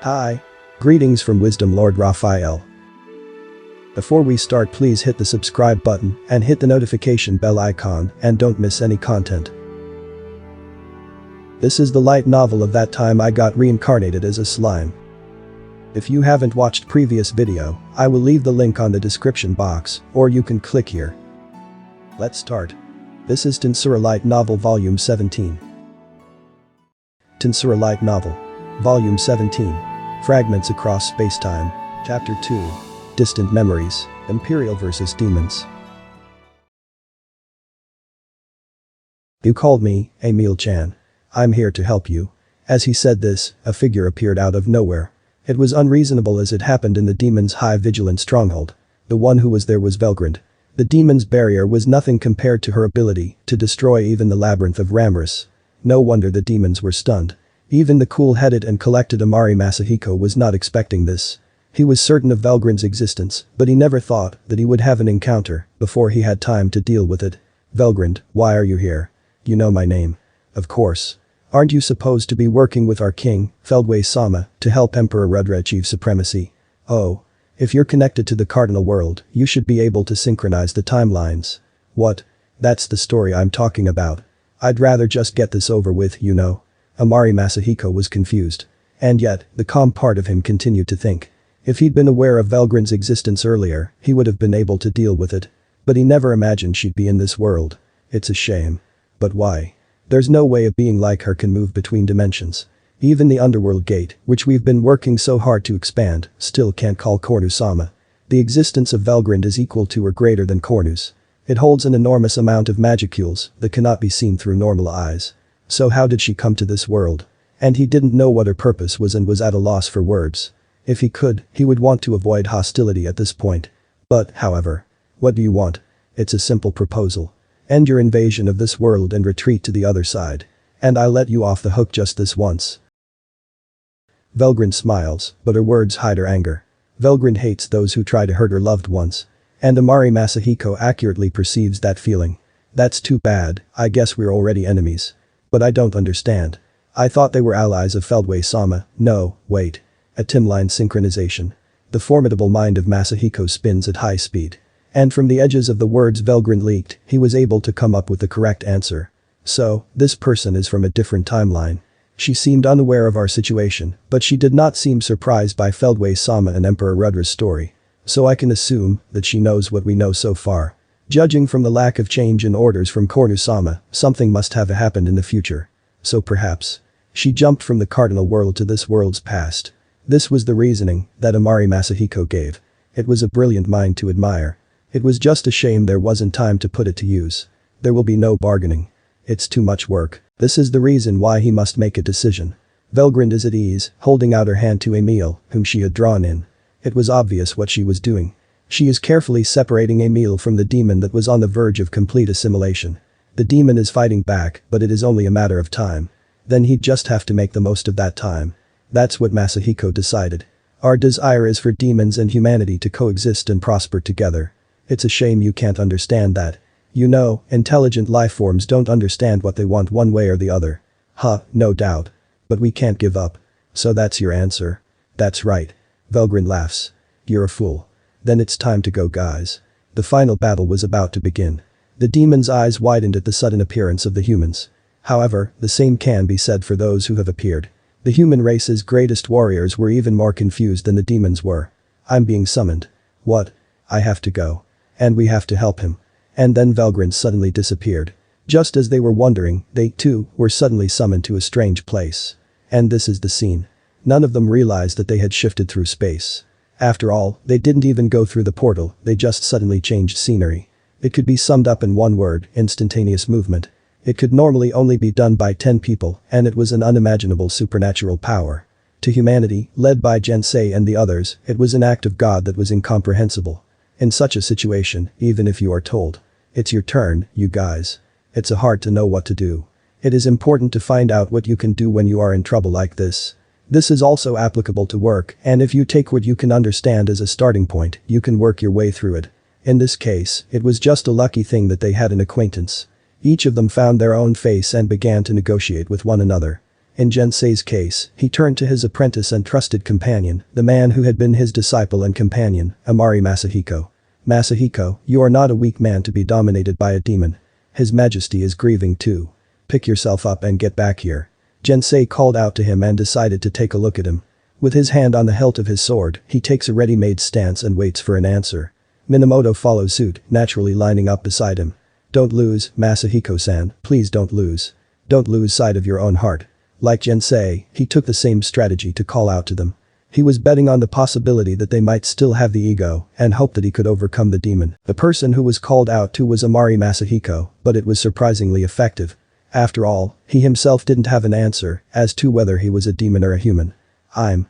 Hi. Greetings from Wisdom Lord Raphael. Before we start, please hit the subscribe button and hit the notification bell icon and don't miss any content. This is the light novel of that time I got reincarnated as a slime. If you haven't watched previous video, I will leave the link on the description box, or you can click here. Let's start. This is Tensura Light Novel Volume 17. Tensura Light Novel. Volume 17. Fragments Across Space-Time. Chapter 2. Distant Memories. Imperial vs. Demons. You called me, Emil-chan. I'm here to help you. As he said this, a figure appeared out of nowhere. It was unreasonable as it happened in the demon's high-vigilant stronghold. The one who was there was Velgrin. The demon's barrier was nothing compared to her ability to destroy even the labyrinth of Ramrus. No wonder the demons were stunned. Even the cool-headed and collected Amari Masahiko was not expecting this. He was certain of Velgrin's existence, but he never thought that he would have an encounter before he had time to deal with it. Velgrin, why are you here? You know my name. Of course. Aren't you supposed to be working with our king, Feldway-sama, to help Emperor Rudra achieve supremacy? Oh. If you're connected to the cardinal world, you should be able to synchronize the timelines. What? That's the story I'm talking about. I'd rather just get this over with, you know. Amari Masahiko was confused. And yet, the calm part of him continued to think. If he'd been aware of Velgrin's existence earlier, he would have been able to deal with it. But he never imagined she'd be in this world. It's a shame. But why? There's no way a being like her can move between dimensions. Even the underworld gate, which we've been working so hard to expand, still can't call Kornu-sama. The existence of Velgrin is equal to or greater than Kornu's. It holds an enormous amount of magicules that cannot be seen through normal eyes. So how did she come to this world? And he didn't know what her purpose was and was at a loss for words. If he could, he would want to avoid hostility at this point. But, however. What do you want? It's a simple proposal. End your invasion of this world and retreat to the other side. And I'll let you off the hook just this once. Velgrin smiles, but her words hide her anger. Velgrin hates those who try to hurt her loved ones. And Amari Masahiko accurately perceives that feeling. That's too bad, I guess we're already enemies. But I don't understand. I thought they were allies of Feldway-sama. No, wait. A timeline synchronization. The formidable mind of Masahiko spins at high speed. And from the edges of the words Velgrin leaked, he was able to come up with the correct answer. So, this person is from a different timeline. She seemed unaware of our situation, but she did not seem surprised by Feldway-sama and Emperor Rudra's story. So I can assume that she knows what we know so far. Judging from the lack of change in orders from Kornu-sama, something must have happened in the future. So perhaps. She jumped from the cardinal world to this world's past. This was the reasoning that Amari Masahiko gave. It was a brilliant mind to admire. It was just a shame there wasn't time to put it to use. There will be no bargaining. It's too much work. This is the reason why he must make a decision. Velgrin is at ease, holding out her hand to Emil, whom she had drawn in. It was obvious what she was doing. She is carefully separating Emil from the demon that was on the verge of complete assimilation. The demon is fighting back, but it is only a matter of time. Then he'd just have to make the most of that time. That's what Masahiko decided. Our desire is for demons and humanity to coexist and prosper together. It's a shame you can't understand that. You know, intelligent life forms don't understand what they want one way or the other. No doubt. But we can't give up. So that's your answer? That's right. Velgrin laughs. You're a fool. Then it's time to go, guys. The final battle was about to begin. The demon's eyes widened at the sudden appearance of the humans. However, the same can be said for those who have appeared. The human race's greatest warriors were even more confused than the demons were. I'm being summoned. What? I have to go. And we have to help him. And then Velgrin suddenly disappeared. Just as they were wondering, they, too, were suddenly summoned to a strange place. And this is the scene. None of them realized that they had shifted through space. After all, they didn't even go through the portal, they just suddenly changed scenery. It could be summed up in one word: instantaneous movement. It could normally only be done by 10 people, and it was an unimaginable supernatural power. To humanity, led by Jensei and the others, it was an act of God that was incomprehensible. In such a situation, even if you are told, "It's your turn, you guys," it's hard to know what to do. It is important to find out what you can do when you are in trouble like this. This is also applicable to work, and if you take what you can understand as a starting point, you can work your way through it. In this case, it was just a lucky thing that they had an acquaintance. Each of them found their own face and began to negotiate with one another. In Jensei's case, he turned to his apprentice and trusted companion, the man who had been his disciple and companion, Amari Masahiko. Masahiko, you are not a weak man to be dominated by a demon. His Majesty is grieving too. Pick yourself up and get back here. Jensei called out to him and decided to take a look at him. With his hand on the hilt of his sword, he takes a ready-made stance and waits for an answer. Minamoto follows suit, naturally lining up beside him. Don't lose, Masahiko-san, please don't lose. Don't lose sight of your own heart. Like Jensei, he took the same strategy to call out to them. He was betting on the possibility that they might still have the ego and hoped that he could overcome the demon. The person who was called out to was Amari Masahiko, but it was surprisingly effective. After all, he himself didn't have an answer as to whether he was a demon or a human. And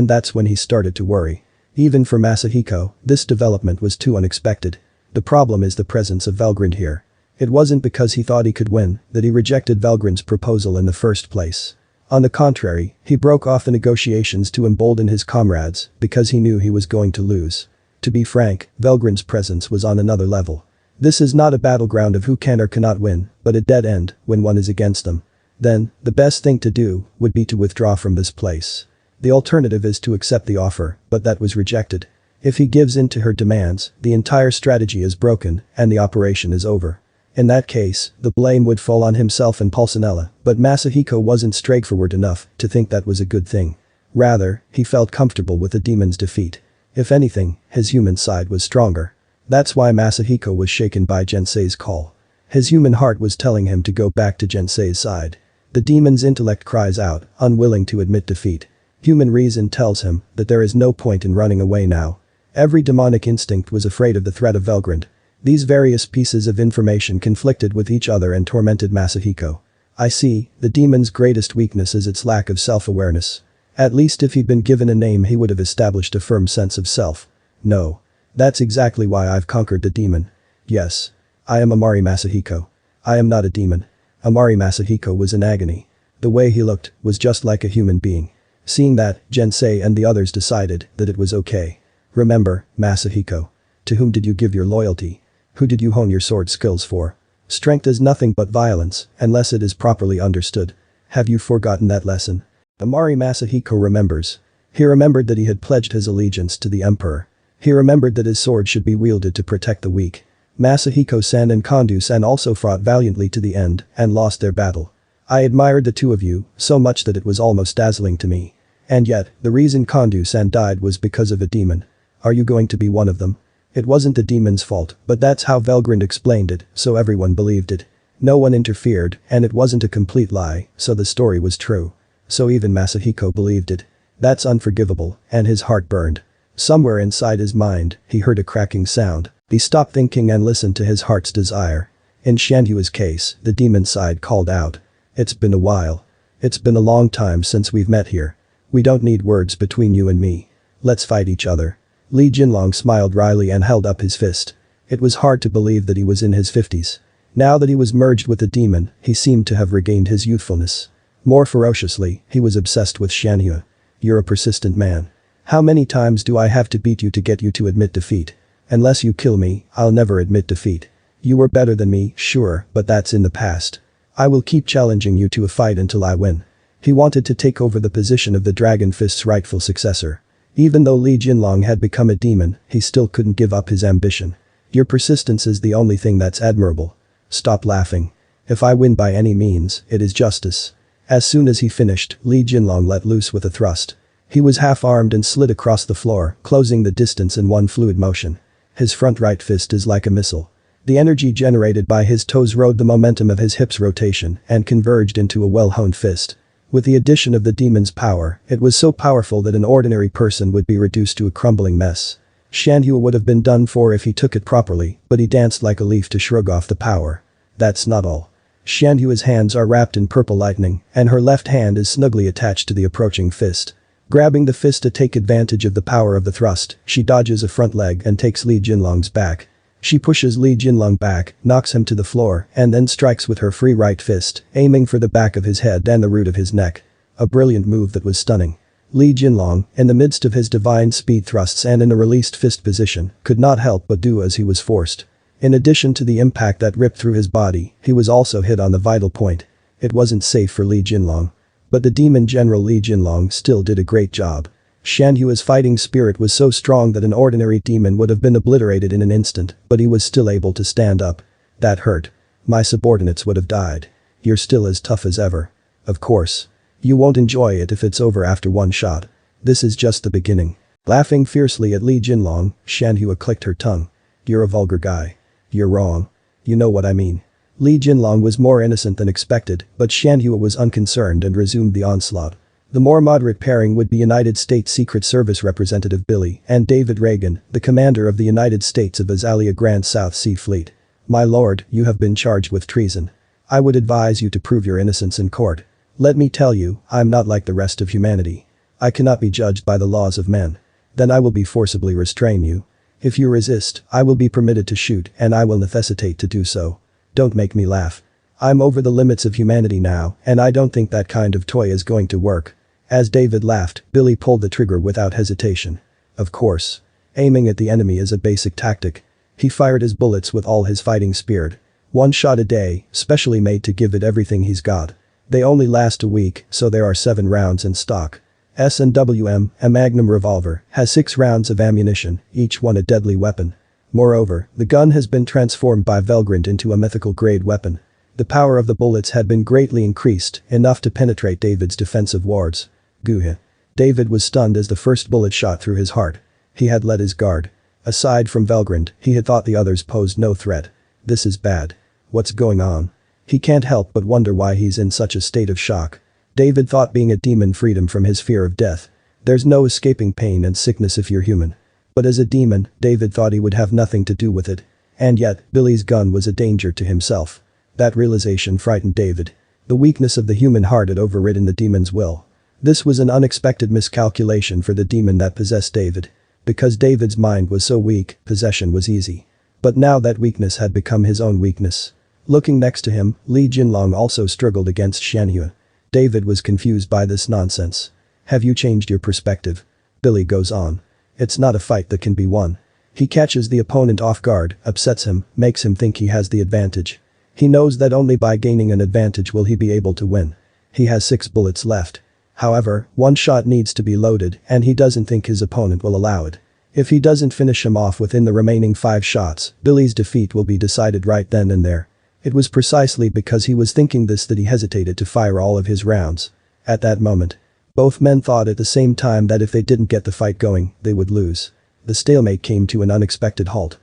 that's when he started to worry. Even for Masahiko, this development was too unexpected. The problem is the presence of Velgrin here. It wasn't because he thought he could win that he rejected Velgrin's proposal in the first place. On the contrary, he broke off the negotiations to embolden his comrades because he knew he was going to lose. To be frank, Velgrin's presence was on another level. This is not a battleground of who can or cannot win, but a dead end when one is against them. Then, the best thing to do would be to withdraw from this place. The alternative is to accept the offer, but that was rejected. If he gives in to her demands, the entire strategy is broken and the operation is over. In that case, the blame would fall on himself and Pulcinella, but Masahiko wasn't straightforward enough to think that was a good thing. Rather, he felt comfortable with the demon's defeat. If anything, his human side was stronger. That's why Masahiko was shaken by Jensei's call. His human heart was telling him to go back to Jensei's side. The demon's intellect cries out, unwilling to admit defeat. Human reason tells him that there is no point in running away now. Every demonic instinct was afraid of the threat of Velgrin. These various pieces of information conflicted with each other and tormented Masahiko. I see, the demon's greatest weakness is its lack of self-awareness. At least if he'd been given a name he would have established a firm sense of self. No. That's exactly why I've conquered the demon. Yes. I am Amari Masahiko. I am not a demon. Amari Masahiko was in agony. The way he looked was just like a human being. Seeing that, Jensei and the others decided that it was okay. Remember, Masahiko. To whom did you give your loyalty? Who did you hone your sword skills for? Strength is nothing but violence, unless it is properly understood. Have you forgotten that lesson? Amari Masahiko remembers. He remembered that he had pledged his allegiance to the emperor. He remembered that his sword should be wielded to protect the weak. Masahiko-san and Kondu-san also fought valiantly to the end and lost their battle. I admired the two of you so much that it was almost dazzling to me. And yet, the reason Kondu-san died was because of a demon. Are you going to be one of them? It wasn't the demon's fault, but that's how Velgrin explained it, so everyone believed it. No one interfered, and it wasn't a complete lie, so the story was true. So even Masahiko believed it. That's unforgivable, and his heart burned. Somewhere inside his mind, he heard a cracking sound. He stopped thinking and listened to his heart's desire. In Shanhua's case, the demon side called out. It's been a while. It's been a long time since we've met here. We don't need words between you and me. Let's fight each other. Li Jinlong smiled wryly and held up his fist. It was hard to believe that he was in his 50s. Now that he was merged with the demon, he seemed to have regained his youthfulness. More ferociously, he was obsessed with Shanhua. You're a persistent man. How many times do I have to beat you to get you to admit defeat? Unless you kill me, I'll never admit defeat. You were better than me, sure, but that's in the past. I will keep challenging you to a fight until I win. He wanted to take over the position of the Dragon Fist's rightful successor. Even though Li Jinlong had become a demon, he still couldn't give up his ambition. Your persistence is the only thing that's admirable. Stop laughing. If I win by any means, it is justice. As soon as he finished, Li Jinlong let loose with a thrust. He was half-armed and slid across the floor, closing the distance in one fluid motion. His front right fist is like a missile. The energy generated by his toes rode the momentum of his hips' rotation and converged into a well-honed fist. With the addition of the demon's power, it was so powerful that an ordinary person would be reduced to a crumbling mess. Shanhua would have been done for if he took it properly, but he danced like a leaf to shrug off the power. That's not all. Shanhua's hands are wrapped in purple lightning, and her left hand is snugly attached to the approaching fist. Grabbing the fist to take advantage of the power of the thrust, she dodges a front leg and takes Li Jinlong's back. She pushes Li Jinlong back, knocks him to the floor, and then strikes with her free right fist, aiming for the back of his head and the root of his neck. A brilliant move that was stunning. Li Jinlong, in the midst of his divine speed thrusts and in a released fist position, could not help but do as he was forced. In addition to the impact that ripped through his body, he was also hit on the vital point. It wasn't safe for Li Jinlong. But the demon general Li Jinlong still did a great job. Shanhua's fighting spirit was so strong that an ordinary demon would have been obliterated in an instant, but he was still able to stand up. That hurt. My subordinates would have died. You're still as tough as ever. Of course. You won't enjoy it if it's over after one shot. This is just the beginning. Laughing fiercely at Li Jinlong, Shanhua clicked her tongue. You're a vulgar guy. You're wrong. You know what I mean. Li Jinlong was more innocent than expected, but Shanhua was unconcerned and resumed the onslaught. The more moderate pairing would be United States Secret Service Representative Billy and David Reagan, the commander of the United States of Azalea Grand South Sea Fleet. My lord, you have been charged with treason. I would advise you to prove your innocence in court. Let me tell you, I'm not like the rest of humanity. I cannot be judged by the laws of men. Then I will be forcibly restrain you. If you resist, I will be permitted to shoot and I will necessitate to do so. Don't make me laugh. I'm over the limits of humanity now and I don't think that kind of toy is going to work. As David laughed, Billy pulled the trigger without hesitation. Of course. Aiming at the enemy is a basic tactic. He fired his bullets with all his fighting spirit. One shot a day, specially made to give it everything he's got. They only last a week, so there are 7 rounds in stock. S&WM, a Magnum revolver, has 6 rounds of ammunition, each one a deadly weapon. Moreover, the gun has been transformed by Velgrin into a mythical-grade weapon. The power of the bullets had been greatly increased, enough to penetrate David's defensive wards. Guh. David was stunned as the first bullet shot through his heart. He had let his guard. Aside from Velgrin, he had thought the others posed no threat. This is bad. What's going on? He can't help but wonder why he's in such a state of shock. David thought being a demon freed him from his fear of death. There's no escaping pain and sickness if you're human. But as a demon, David thought he would have nothing to do with it. And yet, Billy's gun was a danger to himself. That realization frightened David. The weakness of the human heart had overridden the demon's will. This was an unexpected miscalculation for the demon that possessed David. Because David's mind was so weak, possession was easy. But now that weakness had become his own weakness. Looking next to him, Li Jinlong also struggled against Shanhua. David was confused by this nonsense. Have you changed your perspective? Billy goes on. It's not a fight that can be won. He catches the opponent off guard, upsets him, makes him think he has the advantage. He knows that only by gaining an advantage will he be able to win. He has 6 bullets left. However, one shot needs to be loaded and he doesn't think his opponent will allow it. If he doesn't finish him off within the remaining 5 shots, Billy's defeat will be decided right then and there. It was precisely because he was thinking this that he hesitated to fire all of his rounds. At that moment, both men thought at the same time that if they didn't get the fight going, they would lose. The stalemate came to an unexpected halt.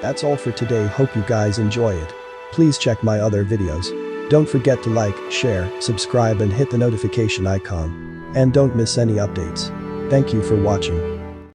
That's all for today, hope you guys enjoy it. Please check my other videos. Don't forget to like, share, subscribe and hit the notification icon. And don't miss any updates. Thank you for watching.